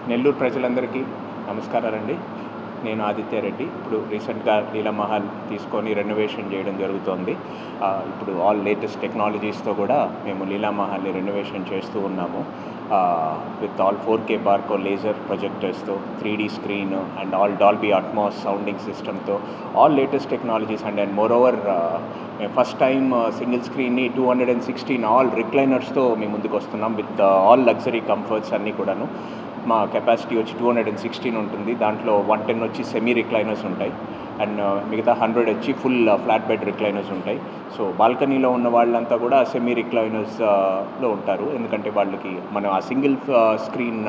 నెల్లూరు ప్రజలందరికీ నమస్కారాలండి. నేను ఆదిత్య రెడ్డి. ఇప్పుడు రీసెంట్గా లీలామహల్ తీసుకొని రెనోవేషన్ చేయడం జరుగుతోంది. ఇప్పుడు ఆల్ లేటెస్ట్ టెక్నాలజీస్తో కూడా మేము లీలామహల్ని రెనోవేషన్ చేస్తూ ఉన్నాము. With all 4K Barco laser ప్రొజెక్టర్స్తో, 3D screen and all Dolby Atmos sounding సిస్టమ్తో, all latest technologies and moreover మేము ఫస్ట్ టైం సింగిల్ స్క్రీన్ని 216 ఆల్ రిక్లైనర్స్తో మేము ముందుకు వస్తున్నాం విత్ ఆల్ లగ్జరీ కంఫర్ట్స్ అన్నీ కూడాను. మా కెపాసిటీ వచ్చి 216 ఉంటుంది. దాంట్లో 110 వచ్చి సెమీ రిక్లైనర్స్ ఉంటాయి అండ్ మిగతా 100 వచ్చి ఫుల్ ఫ్లాట్ బెడ్ రిక్లైనర్స్ ఉంటాయి. సో బాల్కనీలో ఉన్న వాళ్ళంతా కూడా సెమీ రిక్లైనర్స్లో ఉంటారు, ఎందుకంటే వాళ్ళకి మనం ఆ సింగిల్ స్క్రీన్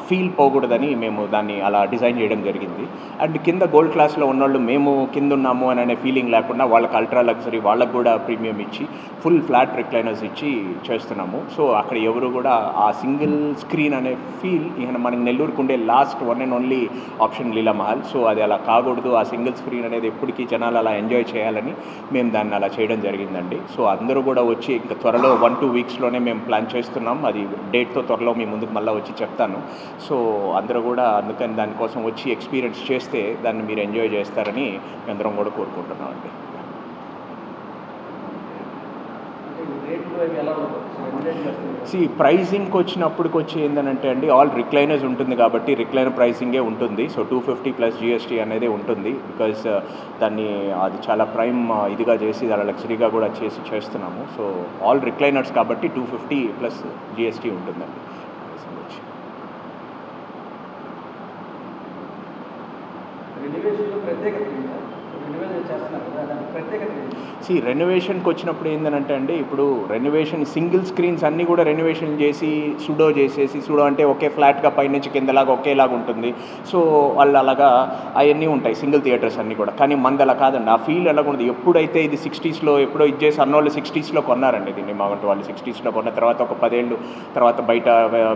ఫీల్ పోకూడదని మేము దాన్ని అలా డిజైన్ చేయడం జరిగింది. అండ్ కింద గోల్డ్ క్లాస్లో ఉన్నవాళ్ళు మేము కింద ఉన్నాము అనే ఫీలింగ్ లేకుండా వాళ్ళకి అల్ట్రా లగ్జరీ, వాళ్ళకు కూడా ప్రీమియం ఇచ్చి ఫుల్ ఫ్లాట్ రిక్లైనర్స్ ఇచ్చి చేస్తున్నాము. సో అక్కడ ఎవరు కూడా ఆ సింగిల్ స్క్రీన్ అనే ఫీల్ ఇక మనకి నెల్లూరుకు ఉండే last one and only option Leela Mahal. So అది అలా కాకూడదు, ఆ సింగిల్ స్క్రీన్ అనేది ఎప్పటికీ జనాలు అలా ఎంజాయ్ చేయాలని మేము దాన్ని అలా చేయడం జరిగిందండి. సో అందరూ కూడా వచ్చి ఇంకా త్వరలో 1-2 వీక్స్లోనే మేము ప్లాన్ చేస్తున్నాం. అది డేట్తో త్వరలో మీ ముందుకు మళ్ళీ వచ్చి చెప్తాను. సో అందరూ కూడా అందుకని దానికోసం వచ్చి ఎక్స్పీరియన్స్ చేస్తే దాన్ని మీరు ఎంజాయ్ చేస్తారని అందరం కూడా కోరుకుంటున్నాం అండి. ప్రైజింగ్కి వచ్చినప్పటికి వచ్చి ఏంటంటే అండి, ఆల్ రిక్లైనర్స్ ఉంటుంది కాబట్టి రిక్లైనర్ ప్రైసింగే ఉంటుంది. సో 250 ప్లస్ GST అనేది ఉంటుంది. బికాజ్ దాన్ని అది చాలా ప్రైమ్ ఇదిగా చేసి చాలా లగ్జరీగా కూడా చేస్తున్నాము. సో ఆల్ రిక్లైనర్స్ కాబట్టి 250 ప్లస్ GST ఉంటుందండి. రెనోవేషన్కి వచ్చినప్పుడు ఏంటంటే అండి, ఇప్పుడు రెనోవేషన్ సింగిల్ స్క్రీన్స్ అన్నీ కూడా రెనోవేషన్ చేసి సుడో అంటే ఒకే ఫ్లాట్గా పైనుంచి కిందలాగా ఒకేలాగా ఉంటుంది. సో వాళ్ళు అలాగా అవన్నీ ఉంటాయి సింగిల్ థియేటర్స్ అన్నీ కూడా. కానీ మంది అలా కాదండి, ఆ ఫీల్ ఎలాగ ఉంది. ఎప్పుడైతే ఇది 60స్లో ఎప్పుడో ఇది చేసి అన్నోళ్ళు 60స్లో కొన్నారండి దీన్ని. మాకంటే వాళ్ళు 60స్లో కొన్న తర్వాత ఒక 10 ఏళ్ళు తర్వాత బయట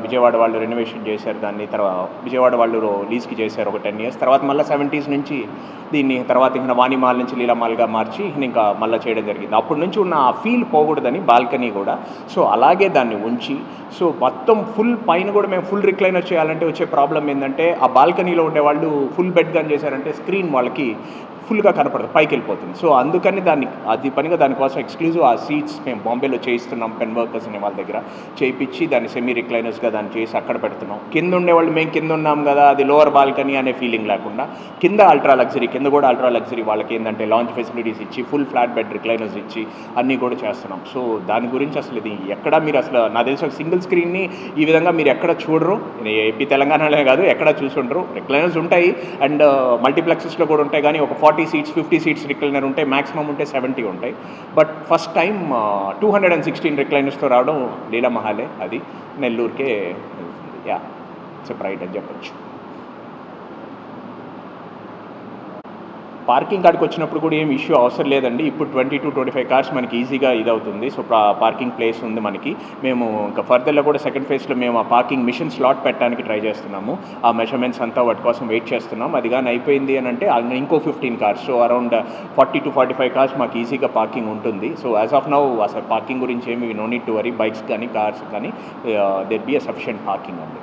విజయవాడ వాళ్ళు రెనోవేషన్ చేశారు దాన్ని. తర్వాత విజయవాడ వాళ్ళు లీజ్కి చేశారు ఒక 10 years. తర్వాత మళ్ళీ 70s నుంచి దీన్ని తర్వాత ఇంకా వాణిమాల్ నుంచి లీలామాల్గా మార్చి ఇంకా మళ్ళీ చేయడం జరిగింది. అప్పటి నుంచి ఉన్న ఆ ఫీల్ పోకూడదని బాల్కనీ కూడా సో అలాగే దాన్ని ఉంచి, సో మొత్తం ఫుల్ పైన కూడా మేము ఫుల్ రిక్లైనర్ చేయాలంటే వచ్చే ప్రాబ్లం ఏంటంటే, ఆ బాల్కనీలో ఉండేవాళ్ళు ఫుల్ బెడ్ గన్ చేశారంటే స్క్రీన్ వాళ్ళకి ఫుల్గా కనపడదు, పైకి వెళ్ళిపోతుంది. సో అందుకని దానికోసం ఎక్స్క్లూజివ్ ఆ సీట్స్ మేము బాంబేలో చేయిస్తున్నాం. పెన్ వర్కర్స్ అనే వాళ్ళ దగ్గర చేయించి దాన్ని సెమీ రిక్లైనర్స్గా దాన్ని చేసి అక్కడ పెడుతున్నాం. కింద ఉండేవాళ్ళు మేము కింద ఉన్నాం కదా, అది లోవర్ బాల్కనీ అనే ఫీలింగ్ లేకుండా కింద కూడా అల్ట్రా లగ్జరీ వాళ్ళకి ఏంటంటే లాంచ్ ఫెసిలిటీస్ ఇచ్చి ఫుల్ ఫ్లాట్ బెడ్ రిక్లైనర్స్ ఇచ్చి అన్నీ కూడా చేస్తున్నాం. సో దాని గురించి అసలు ఇది ఎక్కడ మీరు అసలు నాకు తెలిసి సింగిల్ స్క్రీన్ని ఈ విధంగా మీరు ఎక్కడ చూడరు, ఏపీ తెలంగాణలో కాదు ఎక్కడ చూసుండరు. రిక్లైనర్స్ ఉంటాయి అండ్ మల్టీప్లెక్సెస్లో కూడా ఉంటాయి, కానీ ఒక 40 seats 50 seats రిక్లైనర్ ఉంటాయి, మ్యాక్సిమం ఉంటే 70 ఉంటాయి. బట్ ఫస్ట్ టైం 216 రిక్లైనర్స్తో రావడం లీలామహలే, అది నెల్లూరుకే. ఇట్స్ ప్రైడ్ అని చెప్పచ్చు. పార్కింగ్ కాడికి వచ్చినప్పుడు కూడా ఏం ఇష్యూ అవసరం లేదండి. ఇప్పుడు 20 to 25 cars మనకి ఈజీగా ఇదవుతుంది. సో పార్కింగ్ ప్లేస్ ఉంది మనకి. మేము ఇంకా ఫర్దర్లో కూడా సెకండ్ ఫేజ్లో మేము ఆ పార్కింగ్ మిషన్ స్లాట్ పెట్టడానికి ట్రై చేస్తున్నాము. ఆ మెజర్మెంట్స్ అంతా వాటి కోసం వెయిట్ చేస్తున్నాం. అది కానీ అయిపోయింది అని అంటే ఇంకో 15 cars, so around 40 to 45 cars మాకు ఈజీగా పార్కింగ్ ఉంటుంది. సో యాజ్ ఆఫ్ నౌ అసలు పార్కింగ్ గురించి ఏమి no need to worry. Bikes కానీ కార్స్ కానీ there be a sufficient parking అండి.